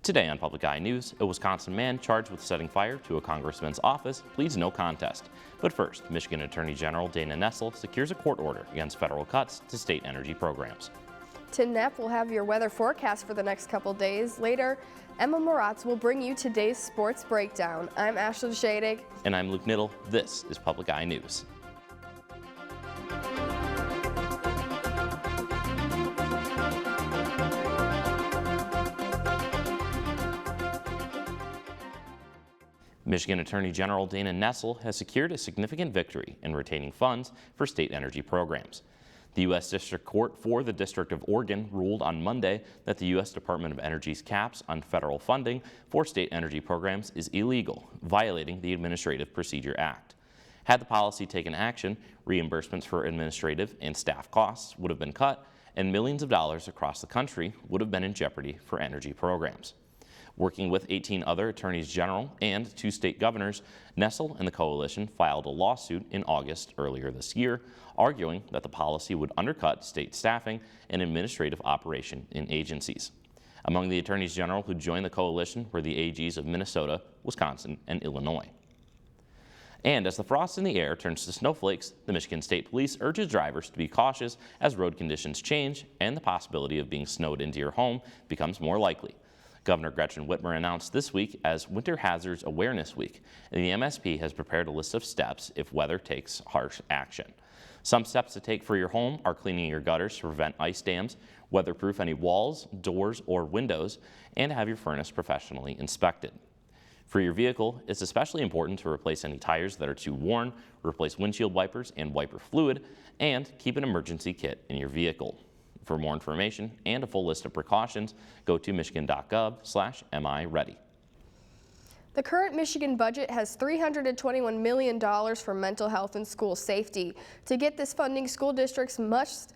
Today on Public Eye News, a Wisconsin man charged with setting fire to a congressman's office pleads no contest. But first, Michigan Attorney General Dana Nessel secures a court order against federal cuts to state energy programs. Tim Knapp will have your weather forecast for the next couple days. Later, Emma Moratz will bring you today's sports breakdown. I'm Ashley Shadig. And I'm Luke Niddle. This is Public Eye News. Michigan Attorney General Dana Nessel has secured a significant victory in retaining funds for state energy programs. The U.S. District Court for the District of Oregon ruled on Monday that the U.S. Department of Energy's caps on federal funding for state energy programs is illegal, violating the Administrative Procedure Act. Had the policy taken action, reimbursements for administrative and staff costs would have been cut, and millions of dollars across the country would have been in jeopardy for energy programs. Working with 18 other attorneys general and 2 state governors, Nessel and the coalition filed a lawsuit in August earlier this year, arguing that the policy would undercut state staffing and administrative operation in agencies. Among the attorneys general who joined the coalition were the AGs of Minnesota, Wisconsin, and Illinois. And as the frost in the air turns to snowflakes, the Michigan State Police urges drivers to be cautious as road conditions change and the possibility of being snowed into your home becomes more likely. Governor Gretchen Whitmer announced this week as Winter Hazards Awareness Week, and the MSP has prepared a list of steps if weather takes harsh action. Some steps to take for your home are cleaning your gutters to prevent ice dams, weatherproof any walls, doors, or windows, and have your furnace professionally inspected. For your vehicle, it's especially important to replace any tires that are too worn, replace windshield wipers and wiper fluid, and keep an emergency kit in your vehicle. For more information and a full list of precautions, go to michigan.gov/MIReady. The current Michigan budget has $321 million for mental health and school safety. To get this funding, school districts must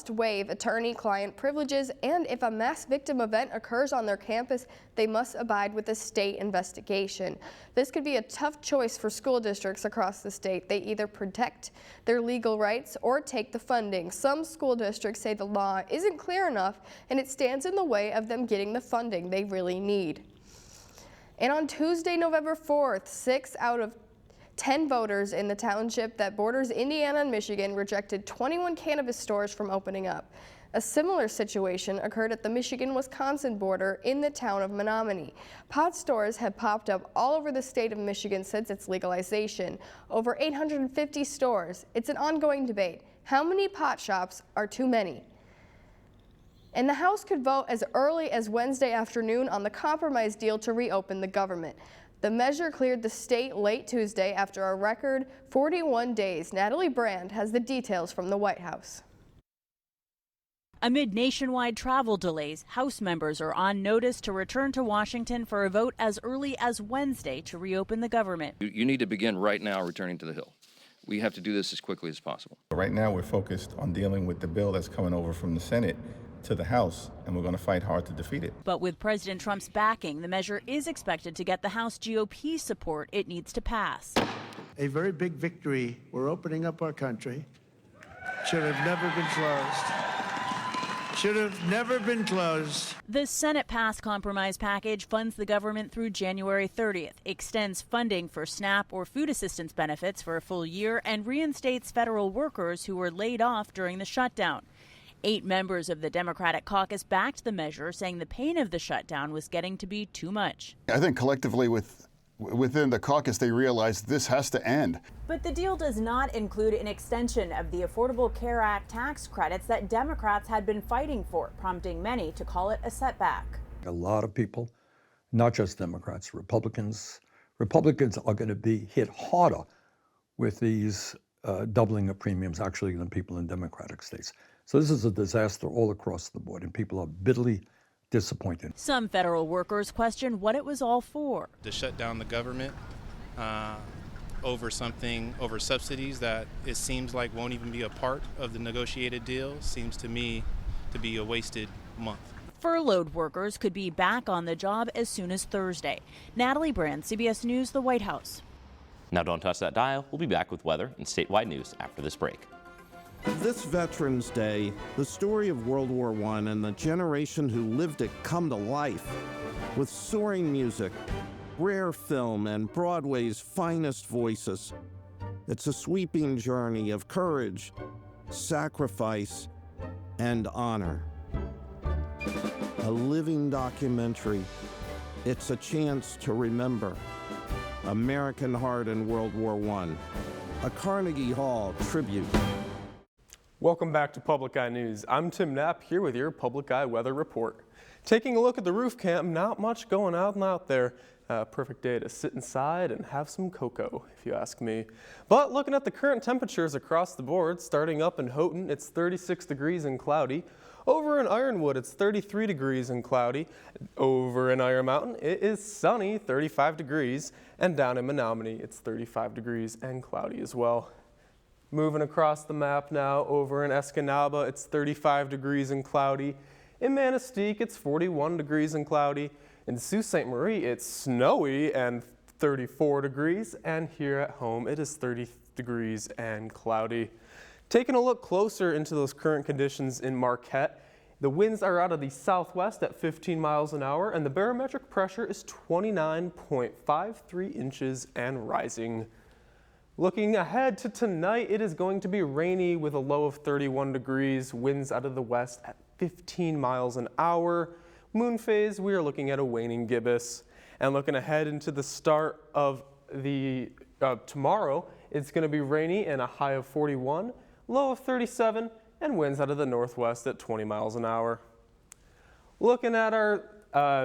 waive attorney-client privileges, and if a mass victim event occurs on their campus, they must abide with a state investigation. This could be a tough choice for school districts across the state. They either protect their legal rights or take the funding. Some school districts say the law isn't clear enough and it stands in the way of them getting the funding they really need. And on Tuesday, November 4th, 6 out of 10 voters in the township that borders Indiana and Michigan rejected 21 cannabis stores from opening up. A similar situation occurred at the Michigan-Wisconsin border in the town of Menominee. Pot stores have popped up all over the state of Michigan since its legalization. Over 850 stores. It's an ongoing debate. How many pot shops are too many? And the House could vote as early as Wednesday afternoon on the compromise deal to reopen the government. The measure cleared the state late Tuesday after a record 41 days. Natalie Brand has the details from the White House. Amid nationwide travel delays, House members are on notice to return to Washington for a vote as early as Wednesday to reopen the government. You need to begin right now returning to the Hill. We have to do this as quickly as possible. Right now we're focused on dealing with the bill that's coming over from the Senate to the House, and we're going to fight hard to defeat it. But with President Trump's backing, the measure is expected to get the House GOP support it needs to pass. A very big victory. We're opening up our country. Should have never been closed. Should have never been closed. The Senate-passed compromise package funds the government through January 30th, extends funding for SNAP or food assistance benefits for a full year, and reinstates federal workers who were laid off during the shutdown. 8 members of the Democratic caucus backed the measure, saying the pain of the shutdown was getting to be too much. I think collectively within the caucus they realized this has to end. But the deal does not include an extension of the Affordable Care Act tax credits that Democrats had been fighting for, prompting many to call it a setback. A lot of people, not just Democrats, Republicans are going to be hit harder with these doubling of premiums actually than people in Democratic states. So this is a disaster all across the board, and people are bitterly disappointed. Some federal workers question what it was all for. To shut down the government over subsidies that it seems like won't even be a part of the negotiated deal seems to me to be a wasted month. Furloughed workers could be back on the job as soon as Thursday. Natalie Brand, CBS News, the White House. Now don't touch that dial. We'll be back with weather and statewide news after this break. This Veterans Day, the story of World War I and the generation who lived it come to life. with soaring music, rare film, and Broadway's finest voices. It's a sweeping journey of courage, sacrifice, and honor. A living documentary. It's a chance to remember American Heart in World War I, a Carnegie Hall tribute. Welcome back to Public Eye News. I'm Tim Knapp here with your Public Eye Weather Report. Taking a look at the roof cam, not much going on out there. Perfect day to sit inside and have some cocoa, if you ask me. But looking at the current temperatures across the board, starting up in Houghton, it's 36 degrees and cloudy. Over in Ironwood, it's 33 degrees and cloudy. Over in Iron Mountain, it is sunny, 35 degrees. And down in Menominee, it's 35 degrees and cloudy as well. Moving across the map now, over in Escanaba, it's 35 degrees and cloudy. In Manistee, it's 41 degrees and cloudy. In Sault Ste. Marie, it's snowy and 34 degrees. And here at home, it is 30 degrees and cloudy. Taking a look closer into those current conditions in Marquette, the winds are out of the southwest at 15 miles an hour, and the barometric pressure is 29.53 inches and rising. Looking ahead to tonight, it is going to be rainy with a low of 31 degrees, winds out of the west at 15 miles an hour. Moon phase, we are looking at a waning gibbous. And looking ahead into the start of the tomorrow, it's going to be rainy and a high of 41, low of 37, and winds out of the northwest at 20 miles an hour. Looking at our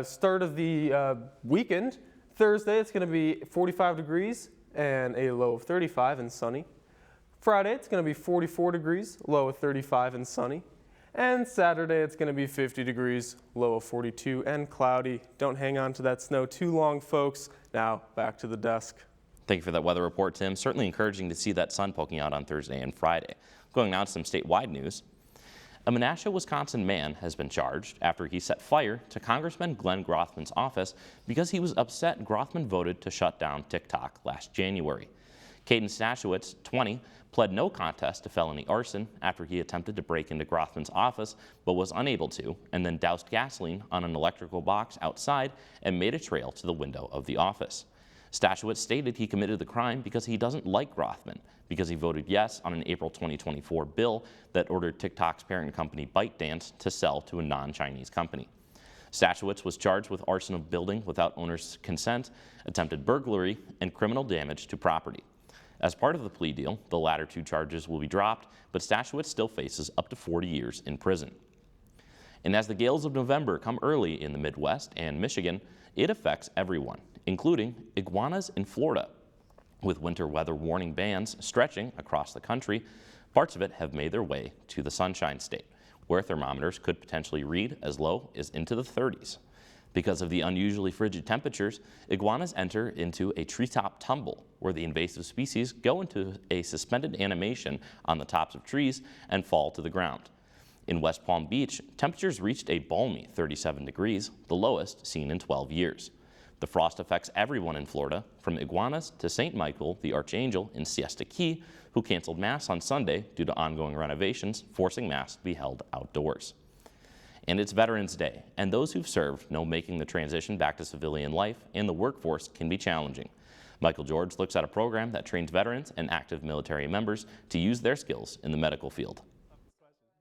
start of the weekend, Thursday it's going to be 45 degrees and a low of 35 and sunny. Friday it's going to be 44 degrees, low of 35 and sunny. And Saturday it's going to be 50 degrees, low of 42 and cloudy. Don't hang on to that snow too long, folks. Now back to the desk. Thank you for that weather report, Tim. Certainly encouraging to see that sun poking out on Thursday and Friday. Going now to some statewide news. A Menasha, Wisconsin man has been charged after he set fire to Congressman Glenn Grothman's office because he was upset Grothman voted to shut down TikTok last January. Caden Stashowitz, 20, pled no contest to felony arson after he attempted to break into Grothman's office but was unable to, and then doused gasoline on an electrical box outside and made a trail to the window of the office. Stashowitz stated he committed the crime because he doesn't like Grothman, because he voted yes on an April 2024 bill that ordered TikTok's parent company ByteDance to sell to a non-Chinese company. Stashowitz was charged with arson of building without owner's consent, attempted burglary, and criminal damage to property. As part of the plea deal, the latter two charges will be dropped, but Stashowitz still faces up to 40 years in prison. And as the gales of November come early in the Midwest and Michigan, it affects everyone, including iguanas in Florida. With winter weather warning bands stretching across the country, parts of it have made their way to the Sunshine State, where thermometers could potentially read as low as into the 30s. Because of the unusually frigid temperatures, iguanas enter into a treetop tumble, where the invasive species go into a suspended animation on the tops of trees and fall to the ground. In West Palm Beach, temperatures reached a balmy 37 degrees, the lowest seen in 12 years. The frost affects everyone in Florida, from iguanas to St. Michael the Archangel in Siesta Key, who canceled Mass on Sunday due to ongoing renovations, forcing Mass to be held outdoors. And it's Veterans Day, and those who've served know making the transition back to civilian life and the workforce can be challenging. Michael George looks at a program that trains veterans and active military members to use their skills in the medical field.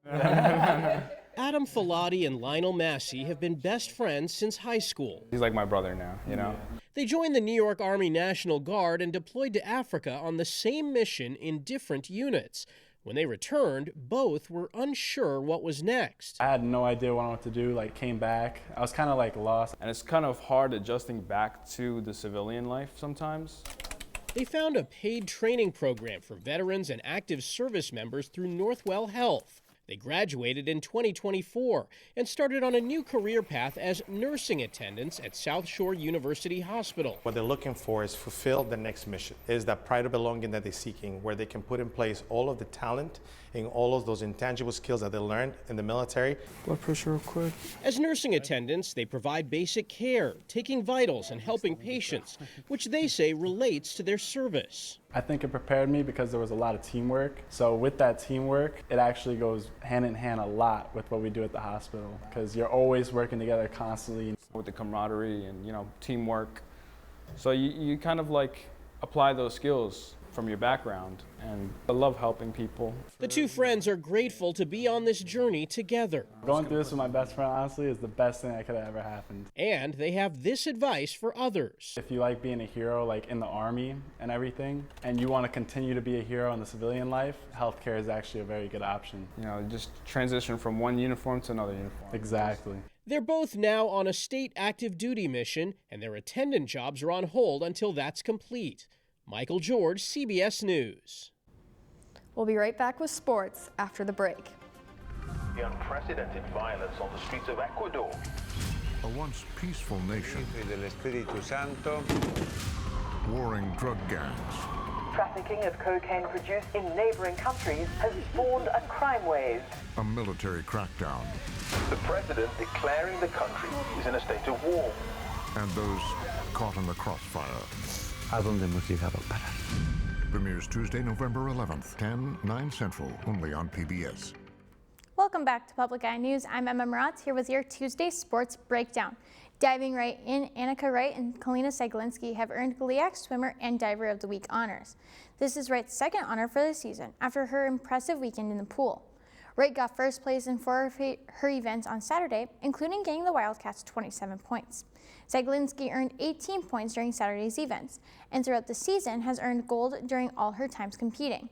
Adam Filati and Lionel Massey have been best friends since high school. He's like my brother now, you know. They joined the New York Army National Guard and deployed to Africa on the same mission in different units. When they returned, both were unsure what was next. I had no idea what I wanted to do, came back. I was kind of lost. And it's kind of hard adjusting back to the civilian life sometimes. They found a paid training program for veterans and active service members through Northwell Health. They graduated in 2024 and started on a new career path as nursing attendants at South Shore University Hospital. What they're looking for is fulfill the next mission, is that pride of belonging that they're seeking, where they can put in place all of the talent and all of those intangible skills that they learned in the military. Blood pressure real quick. As nursing attendants, they provide basic care, taking vitals and helping patients, which they say relates to their service. I think it prepared me because there was a lot of teamwork. So with that teamwork, it actually goes hand in hand a lot with what we do at the hospital, because you're always working together constantly. with the camaraderie and, teamwork. So you kind of like apply those skills from your background, and I love helping people. The two friends are grateful to be on this journey together. Going through this with my best friend, honestly, is the best thing that could have ever happened. And they have this advice for others. If you like being a hero, like in the Army and everything, and you want to continue to be a hero in the civilian life, healthcare is actually a very good option. Just transition from one uniform to another uniform. Exactly. They're both now on a state active duty mission, and their attendant jobs are on hold until that's complete. Michael George, CBS News. We'll be right back with sports after the break. The unprecedented violence on the streets of Ecuador. A once peaceful nation. Warring drug gangs. Trafficking of cocaine produced in neighboring countries has spawned a crime wave. A military crackdown. The president declaring the country is in a state of war. And those caught in the crossfire. Premieres Tuesday, November 11th, 9 Central, only on PBS. Welcome back to Public Eye News. I'm Emma Maratz here with your Tuesday Sports Breakdown. Diving right in, Annika Wright and Kalina Seglinski have earned GLIAC Swimmer and Diver of the Week honors. This is Wright's second honor for the season after her impressive weekend in the pool. Wright got first place in 4 of her events on Saturday, including getting the Wildcats 27 points. Seglinski earned 18 points during Saturday's events, and throughout the season has earned gold during all her times competing.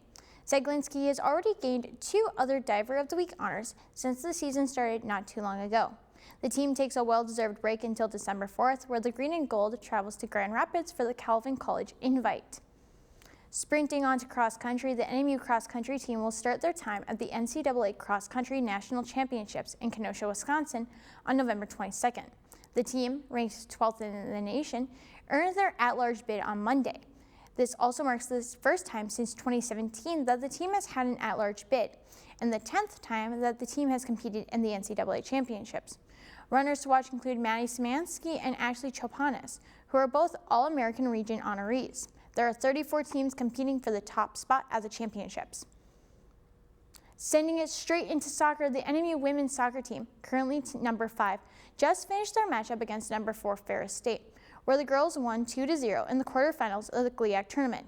Seglinski has already gained 2 other Diver of the Week honors since the season started not too long ago. The team takes a well-deserved break until December 4th, where the green and gold travels to Grand Rapids for the Calvin College Invite. Sprinting on to cross country, the NMU cross country team will start their time at the NCAA Cross Country National Championships in Kenosha, Wisconsin on November 22nd. The team, ranked 12th in the nation, earned their at-large bid on Monday. This also marks the first time since 2017 that the team has had an at-large bid, and the 10th time that the team has competed in the NCAA Championships. Runners to watch include Maddie Szymanski and Ashley Chopanis, who are both All-American Region honorees. There are 34 teams competing for the top spot at the championships. Sending it straight into soccer, the NMU women's soccer team, currently number 5, just finished their matchup against number 4 Ferris State, where the girls won 2-0 in the quarterfinals of the GLIAC tournament.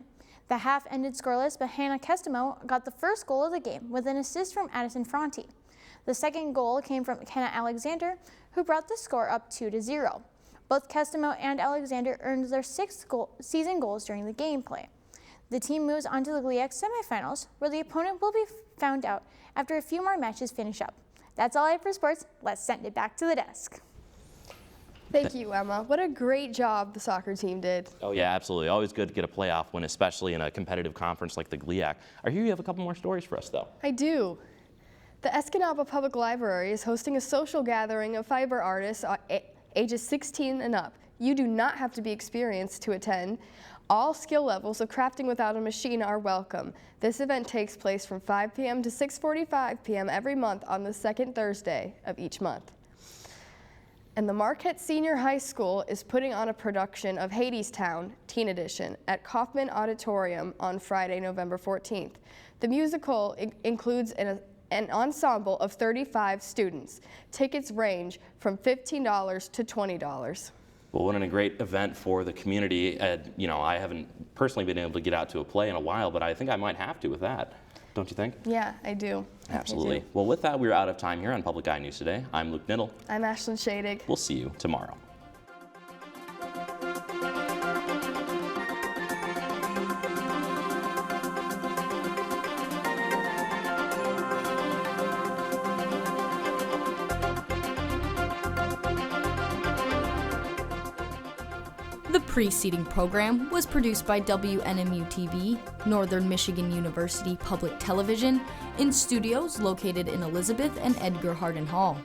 The half ended scoreless, but Hannah Kestamo got the first goal of the game with an assist from Addison Fronte. The second goal came from Kenna Alexander, who brought the score up 2-0. Both Kestamo and Alexander earned their 6th season goals during the gameplay. The team moves on to the GLIAC semifinals, where the opponent will be found out after a few more matches finish up. That's all I have for sports. Let's send it back to the desk. Thank you, Emma. What a great job the soccer team did. Oh yeah, absolutely. Always good to get a playoff win, especially in a competitive conference like the GLIAC. I hear you have a couple more stories for us, though. I do. The Escanaba Public Library is hosting a social gathering of fiber artists ages 16 and up. You do not have to be experienced to attend. All skill levels of crafting without a machine are welcome. This event takes place from 5 p.m. to 6:45 p.m. every month on the second Thursday of each month. And the Marquette Senior High School is putting on a production of Hadestown, Teen Edition, at Kaufman Auditorium on Friday, November 14th. The musical includes an ensemble of 35 students. Tickets range from $15 to $20. Well, what a great event for the community. I haven't personally been able to get out to a play in a while, but I think I might have to with that. Don't you think? Yeah, I do. Absolutely. I do. Well, with that, we're out of time here on Public Eye News Today. I'm Luke Niddle. I'm Ashlyn Shadig. We'll see you tomorrow. The preceding program was produced by WNMU-TV, Northern Michigan University Public Television, in studios located in Elizabeth and Edgar Hardin Hall.